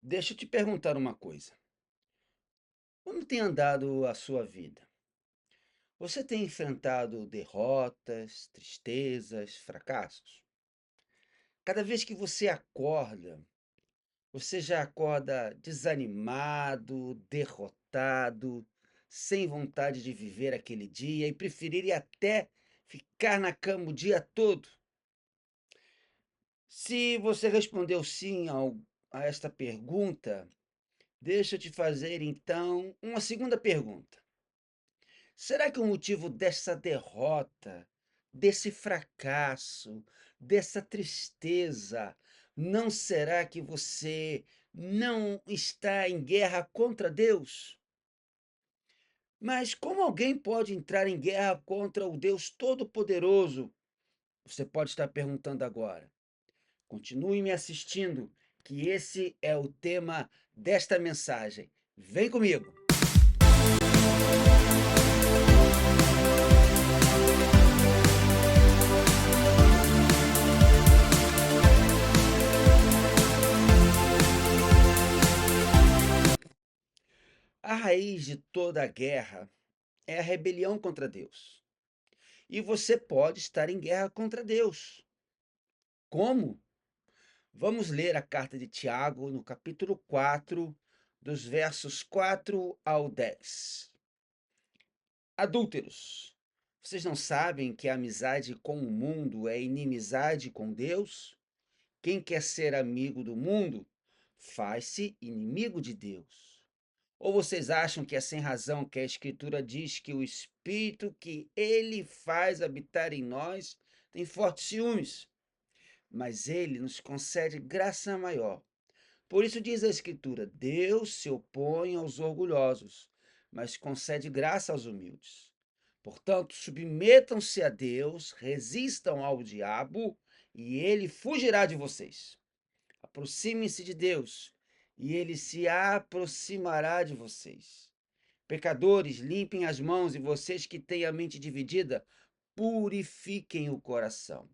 Deixa eu te perguntar uma coisa. Como tem andado a sua vida? Você tem enfrentado derrotas, tristezas, fracassos? Cada vez que você acorda, você já acorda desanimado, derrotado, sem vontade de viver aquele dia e preferiria até ficar na cama o dia todo? Se você respondeu sim a esta pergunta, deixa eu te fazer então uma segunda pergunta. Será que o motivo dessa derrota, desse fracasso, dessa tristeza, não será que você não está em guerra contra Deus? Mas como alguém pode entrar em guerra contra o Deus Todo-Poderoso? Você pode estar perguntando agora. Continue me assistindo, que esse é o tema desta mensagem. Vem comigo! A raiz de toda a guerra é a rebelião contra Deus. E você pode estar em guerra contra Deus. Como? Vamos ler a carta de Tiago, no capítulo 4, dos versos 4 ao 10. Adúlteros, vocês não sabem que a amizade com o mundo é inimizade com Deus? Quem quer ser amigo do mundo faz-se inimigo de Deus. Ou vocês acham que é sem razão que a Escritura diz que o Espírito que ele faz habitar em nós tem fortes ciúmes? Mas ele nos concede graça maior. Por isso diz a Escritura: Deus se opõe aos orgulhosos, mas concede graça aos humildes. Portanto, submetam-se a Deus, resistam ao diabo, e ele fugirá de vocês. Aproximem-se de Deus, e ele se aproximará de vocês. Pecadores, limpem as mãos, e vocês que têm a mente dividida, purifiquem o coração.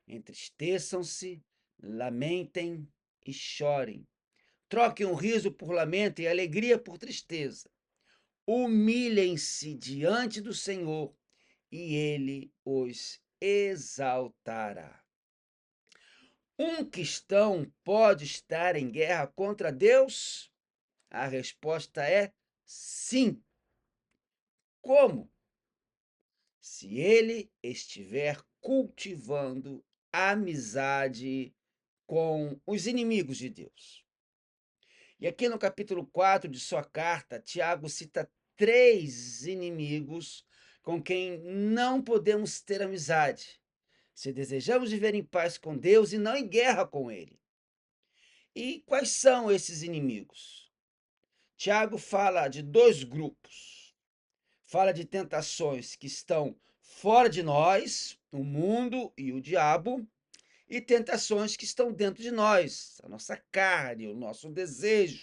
Entristeçam-se, lamentem e chorem. Troquem o riso por lamento e a alegria por tristeza. Humilhem-se diante do Senhor, e ele os exaltará. Um cristão pode estar em guerra contra Deus? A resposta é sim. Como? Se ele estiver cultivando amizade com os inimigos de Deus. E aqui no capítulo 4 de sua carta, Tiago cita três inimigos com quem não podemos ter amizade, se desejamos viver em paz com Deus e não em guerra com Ele. E quais são esses inimigos? Tiago fala de dois grupos. Fala de tentações que estão fora de nós, o mundo e o diabo, e tentações que estão dentro de nós, a nossa carne, o nosso desejo,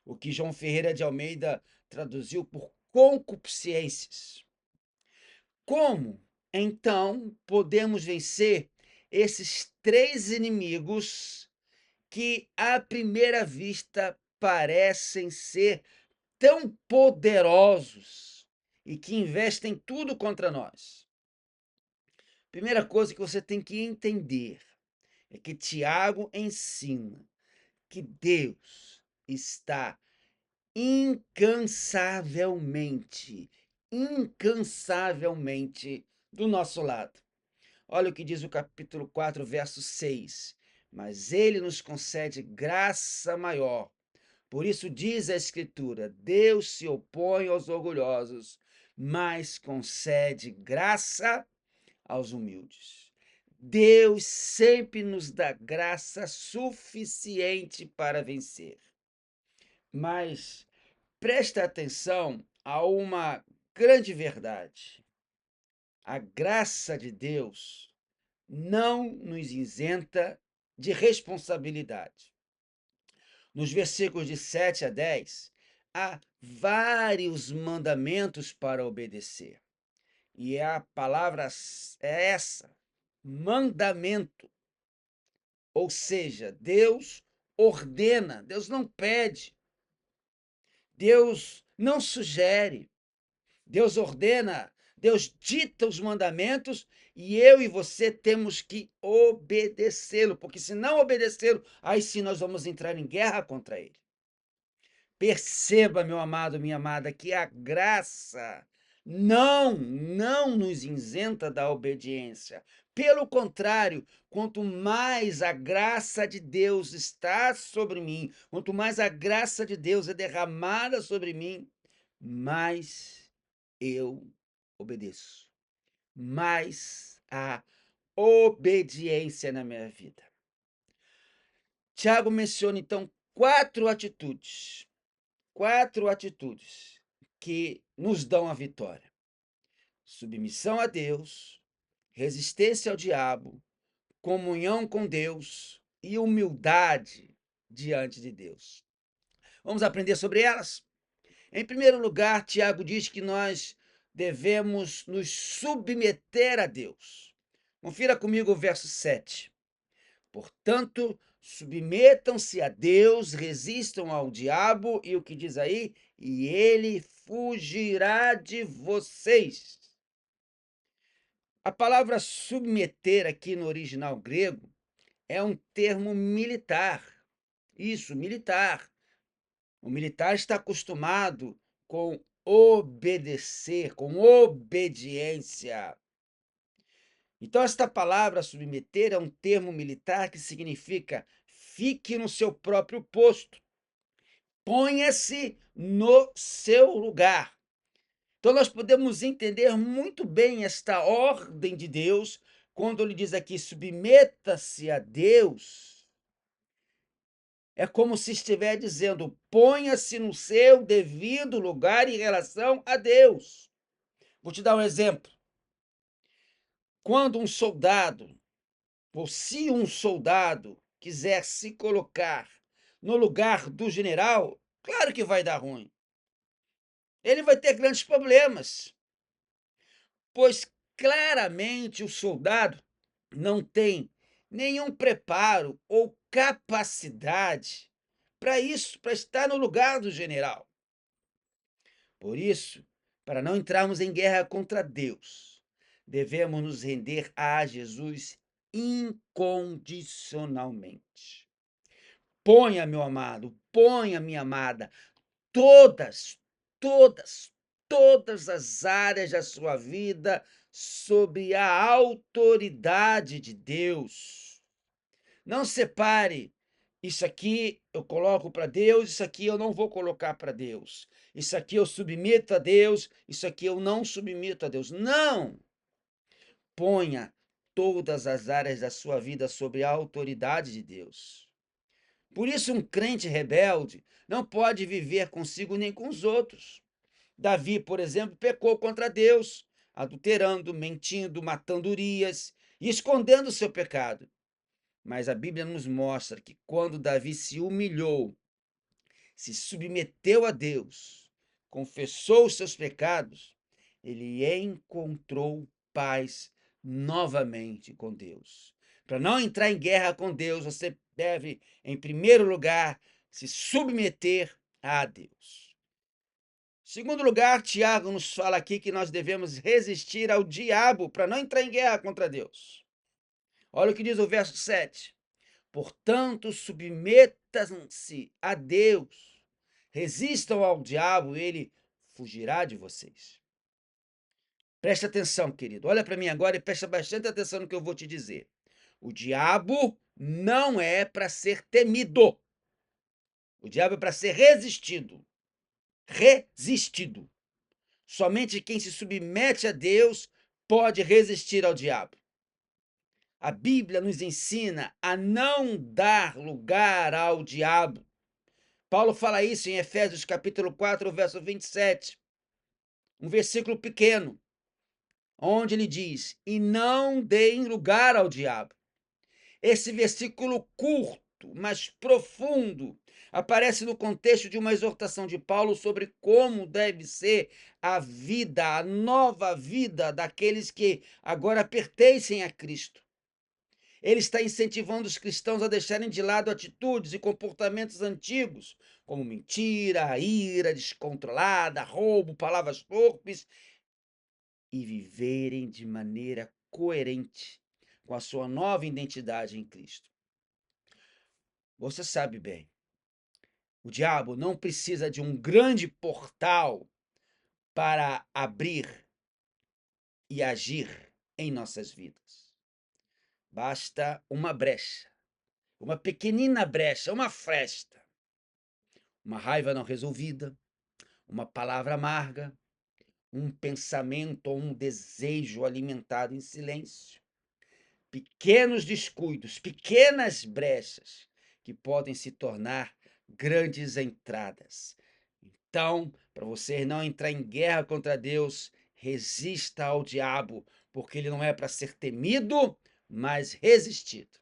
o que João Ferreira de Almeida traduziu por concupiscências. Como, então, podemos vencer esses três inimigos que, à primeira vista, parecem ser tão poderosos e que investem tudo contra nós? Primeira coisa que você tem que entender é que Tiago ensina que Deus está incansavelmente do nosso lado. Olha o que diz o capítulo 4, verso 6. Mas ele nos concede graça maior. Por isso diz a Escritura: Deus se opõe aos orgulhosos, mas concede graça aos humildes. Deus sempre nos dá graça suficiente para vencer. Mas presta atenção a uma grande verdade. A graça de Deus não nos isenta de responsabilidade. Nos versículos de 7 a 10, há vários mandamentos para obedecer. E a palavra é essa: mandamento. Ou seja, Deus ordena, Deus não pede, Deus não sugere, Deus ordena, Deus dita os mandamentos e eu e você temos que obedecê-lo, porque se não obedecê-lo, aí sim nós vamos entrar em guerra contra ele. Perceba, meu amado, minha amada, que a graça não nos isenta da obediência. Pelo contrário, quanto mais a graça de Deus está sobre mim, quanto mais a graça de Deus é derramada sobre mim, mais eu obedeço. Mais há obediência na minha vida. Tiago menciona, então, quatro atitudes que nos dão a vitória: submissão a Deus, resistência ao diabo, comunhão com Deus e humildade diante de Deus. Vamos aprender sobre elas? Em primeiro lugar, Tiago diz que nós devemos nos submeter a Deus. Confira comigo o verso 7. Portanto, submetam-se a Deus, resistam ao diabo, e o que diz aí? E ele fugirá de vocês. A palavra submeter aqui no original grego é um termo militar. Isso, militar. O militar está acostumado com obedecer, com obediência. Então, esta palavra submeter é um termo militar que significa fique no seu próprio posto, ponha-se no seu lugar. Então, nós podemos entender muito bem esta ordem de Deus quando ele diz aqui: submeta-se a Deus. É como se estiver dizendo: ponha-se no seu devido lugar em relação a Deus. Vou te dar um exemplo. Quando um soldado, ou se um soldado quiser se colocar no lugar do general, claro que vai dar ruim. Ele vai ter grandes problemas, pois claramente o soldado não tem nenhum preparo ou capacidade para isso, para estar no lugar do general. Por isso, para não entrarmos em guerra contra Deus, devemos nos render a Jesus incondicionalmente. Ponha, meu amado, ponha, minha amada, todas, todas, todas as áreas da sua vida sob a autoridade de Deus. Não separe. Isso aqui eu coloco para Deus, isso aqui eu não vou colocar para Deus. Isso aqui eu submeto a Deus, isso aqui eu não submeto a Deus. Não! Ponha todas as áreas da sua vida sob a autoridade de Deus. Por isso, um crente rebelde não pode viver consigo nem com os outros. Davi, por exemplo, pecou contra Deus, adulterando, mentindo, matando Urias e escondendo seu pecado. Mas a Bíblia nos mostra que quando Davi se humilhou, se submeteu a Deus, confessou os seus pecados, ele encontrou paz novamente com Deus. Para não entrar em guerra com Deus, você deve, em primeiro lugar, se submeter a Deus. Em segundo lugar, Tiago nos fala aqui que nós devemos resistir ao diabo para não entrar em guerra contra Deus. Olha o que diz o verso 7. Portanto, submetam-se a Deus, resistam ao diabo, ele fugirá de vocês. Presta atenção, querido. Olha para mim agora e presta bastante atenção no que eu vou te dizer. O diabo não é para ser temido. O diabo é para ser resistido. Resistido. Somente quem se submete a Deus pode resistir ao diabo. A Bíblia nos ensina a não dar lugar ao diabo. Paulo fala isso em Efésios capítulo 4, verso 27. Um versículo pequeno, onde ele diz: e não deem lugar ao diabo. Esse versículo curto, mas profundo, aparece no contexto de uma exortação de Paulo sobre como deve ser a vida, a nova vida daqueles que agora pertencem a Cristo. Ele está incentivando os cristãos a deixarem de lado atitudes e comportamentos antigos, como mentira, ira descontrolada, roubo, palavras torpes, e viverem de maneira coerente com a sua nova identidade em Cristo. Você sabe bem, o diabo não precisa de um grande portal para abrir e agir em nossas vidas. Basta uma brecha, uma pequenina brecha, uma fresta, uma raiva não resolvida, uma palavra amarga, um pensamento ou um desejo alimentado em silêncio. Pequenos descuidos, pequenas brechas que podem se tornar grandes entradas. Então, para você não entrar em guerra contra Deus, resista ao diabo, porque ele não é para ser temido, mas resistido.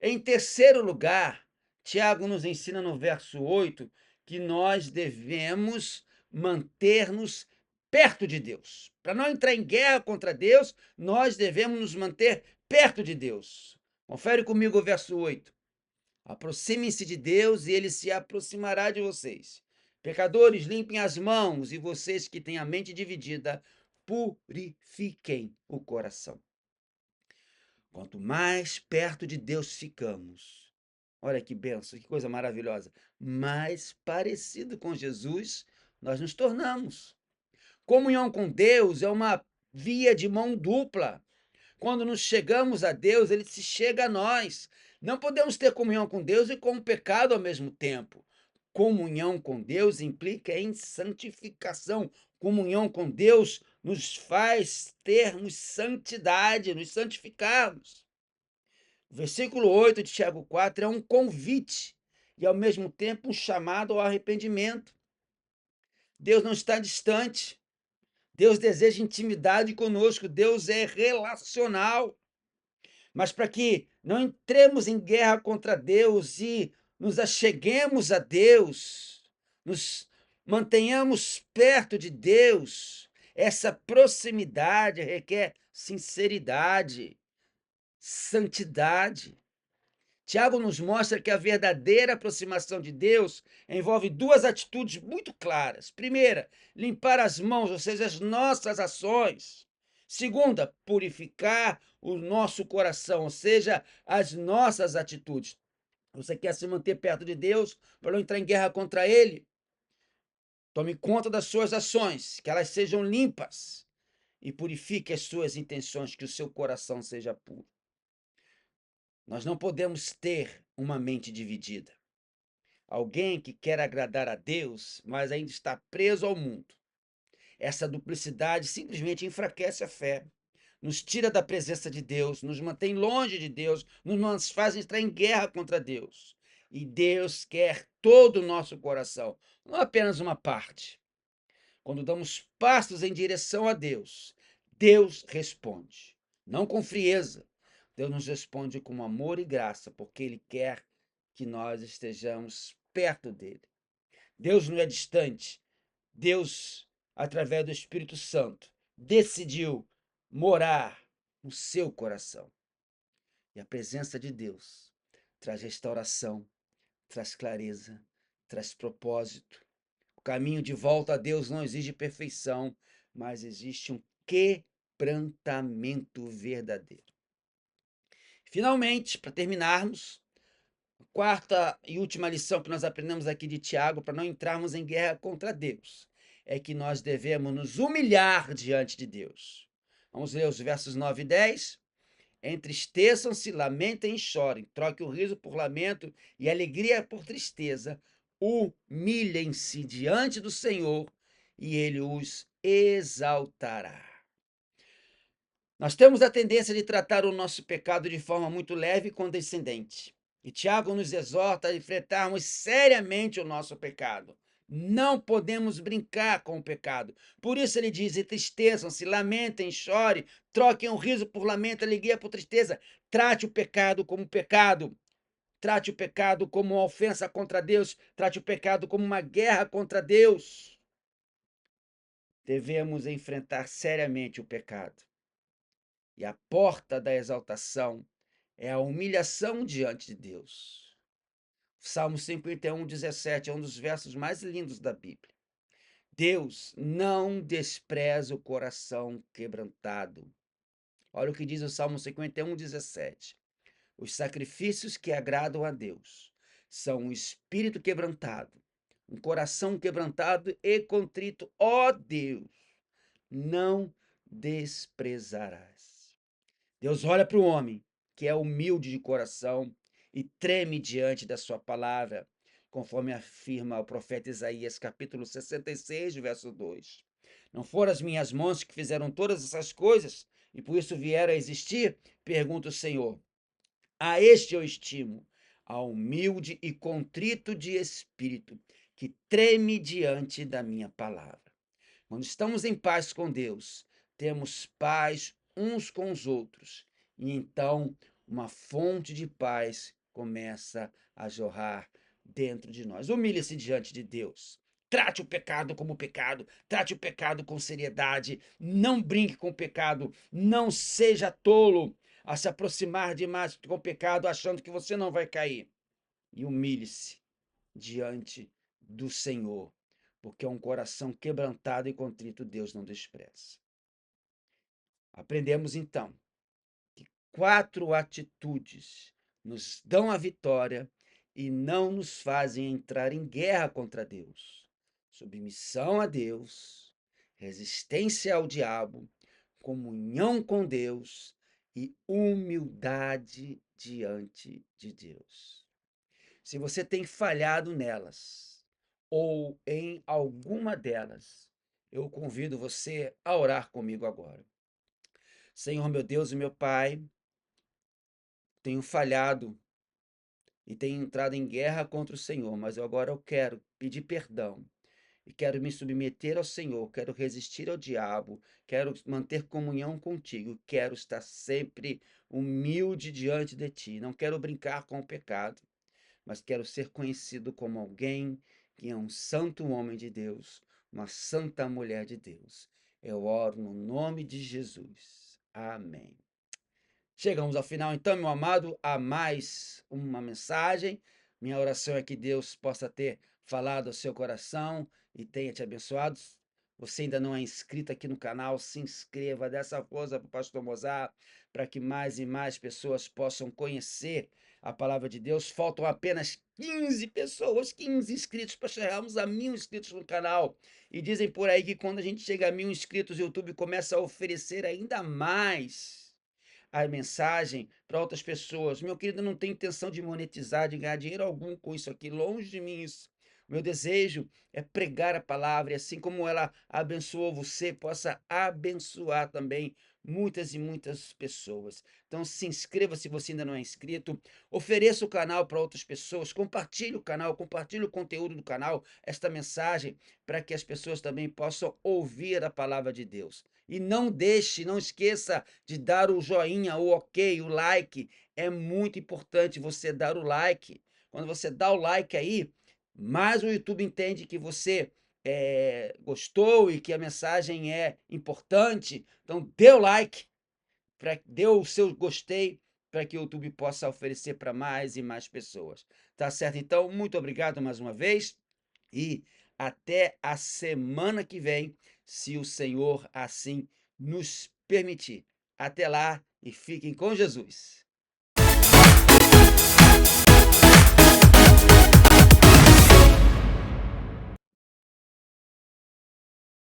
Em terceiro lugar, Tiago nos ensina no verso 8 que nós devemos manter-nos perto de Deus. Para não entrar em guerra contra Deus, nós devemos nos manter perto de Deus. Confere comigo o verso 8. Aproximem-se de Deus e ele se aproximará de vocês. Pecadores, limpem as mãos, e vocês que têm a mente dividida, purifiquem o coração. Quanto mais perto de Deus ficamos, olha que benção, que coisa maravilhosa, mais parecido com Jesus nós nos tornamos. Comunhão com Deus é uma via de mão dupla. Quando nos chegamos a Deus, ele se chega a nós. Não podemos ter comunhão com Deus e com o pecado ao mesmo tempo. Comunhão com Deus implica em santificação. Comunhão com Deus nos faz termos santidade, nos santificarmos. O versículo 8 de Tiago 4 é um convite e, ao mesmo tempo, um chamado ao arrependimento. Deus não está distante. Deus deseja intimidade conosco. Deus é relacional. Mas para que não entremos em guerra contra Deus e nos acheguemos a Deus, nos mantenhamos perto de Deus, essa proximidade requer sinceridade, santidade. Tiago nos mostra que a verdadeira aproximação de Deus envolve duas atitudes muito claras. Primeira, limpar as mãos, ou seja, as nossas ações. Segunda, purificar o nosso coração, ou seja, as nossas atitudes. Você quer se manter perto de Deus para não entrar em guerra contra Ele? Tome conta das suas ações, que elas sejam limpas e purifique as suas intenções, que o seu coração seja puro. Nós não podemos ter uma mente dividida. Alguém que quer agradar a Deus, mas ainda está preso ao mundo. Essa duplicidade simplesmente enfraquece a fé, nos tira da presença de Deus, nos mantém longe de Deus, nos faz entrar em guerra contra Deus. E Deus quer todo o nosso coração, não apenas uma parte. Quando damos passos em direção a Deus, Deus responde, não com frieza. Deus nos responde com amor e graça, porque Ele quer que nós estejamos perto dele. Deus não é distante. Deus, através do Espírito Santo, decidiu morar no seu coração. E a presença de Deus traz restauração, traz clareza, traz propósito. O caminho de volta a Deus não exige perfeição, mas existe um quebrantamento verdadeiro. Finalmente, para terminarmos, a quarta e última lição que nós aprendemos aqui de Tiago, para não entrarmos em guerra contra Deus, é que nós devemos nos humilhar diante de Deus. Vamos ler os versos 9 e 10. Entristeçam-se, lamentem e chorem, troque o riso por lamento e a alegria por tristeza. Humilhem-se diante do Senhor e ele os exaltará. Nós temos a tendência de tratar o nosso pecado de forma muito leve e condescendente. E Tiago nos exorta a enfrentarmos seriamente o nosso pecado. Não podemos brincar com o pecado. Por isso ele diz: entristeçam-se, lamentem, chorem, troquem o riso por lamento, alegria por tristeza. Trate o pecado como pecado. Trate o pecado como uma ofensa contra Deus. Trate o pecado como uma guerra contra Deus. Devemos enfrentar seriamente o pecado. E a porta da exaltação é a humilhação diante de Deus. Salmo 51:17 é um dos versos mais lindos da Bíblia. Deus não despreza o coração quebrantado. Olha o que diz o Salmo 51:17. Os sacrifícios que agradam a Deus são um espírito quebrantado, um coração quebrantado e contrito. Ó Deus, não desprezarás. Deus olha para o homem que é humilde de coração e treme diante da sua palavra, conforme afirma o profeta Isaías, capítulo 66, verso 2. Não foram as minhas mãos que fizeram todas essas coisas e por isso vieram a existir? Pergunta o Senhor. A este eu estimo, ao humilde e contrito de espírito, que treme diante da minha palavra. Quando estamos em paz com Deus, temos paz uns com os outros. E então uma fonte de paz começa a jorrar dentro de nós. Humilhe-se diante de Deus. Trate o pecado como pecado, trate o pecado com seriedade, não brinque com o pecado, não seja tolo a se aproximar demais com o pecado achando que você não vai cair. E humilhe-se diante do Senhor, porque é um coração quebrantado e contrito Deus não despreza. Aprendemos então que 4 atitudes nos dão a vitória e não nos fazem entrar em guerra contra Deus: submissão a Deus, resistência ao diabo, comunhão com Deus e humildade diante de Deus. Se você tem falhado nelas ou em alguma delas, eu convido você a orar comigo agora. Senhor, meu Deus e meu Pai, tenho falhado e tenho entrado em guerra contra o Senhor, mas agora eu quero pedir perdão e quero me submeter ao Senhor, quero resistir ao diabo, quero manter comunhão contigo, quero estar sempre humilde diante de ti, não quero brincar com o pecado, mas quero ser conhecido como alguém que é um santo homem de Deus, uma santa mulher de Deus. Eu oro no nome de Jesus. Amém. Chegamos ao final, então, meu amado, a mais uma mensagem. Minha oração é que Deus possa ter falado ao seu coração e tenha te abençoado. Você ainda não é inscrito aqui no canal, se inscreva, dê essa força para o pastor Mozart, para que mais e mais pessoas possam conhecer a palavra de Deus. Faltam apenas 15 pessoas, 15 inscritos para chegarmos a 1000 inscritos no canal. E dizem por aí que quando a gente chega a 1000 inscritos, o YouTube começa a oferecer ainda mais a mensagem para outras pessoas. Meu querido, não tem intenção de monetizar, de ganhar dinheiro algum com isso aqui, longe de mim isso. Meu desejo é pregar a palavra e assim como ela abençoou você, possa abençoar também muitas e muitas pessoas. Então se inscreva se você ainda não é inscrito, ofereça o canal para outras pessoas, compartilhe o canal, compartilhe o conteúdo do canal, esta mensagem, para que as pessoas também possam ouvir a palavra de Deus. E não deixe, não esqueça de dar o joinha, o ok, o like. É muito importante você dar o like. Quando você dá o like aí, mais o YouTube entende que você gostou e que a mensagem é importante. Então, dê o like, dê o seu gostei, para que o YouTube possa oferecer para mais e mais pessoas. Tá certo? Então, muito obrigado mais uma vez e até a semana que vem, se o Senhor assim nos permitir. Até lá e fiquem com Jesus.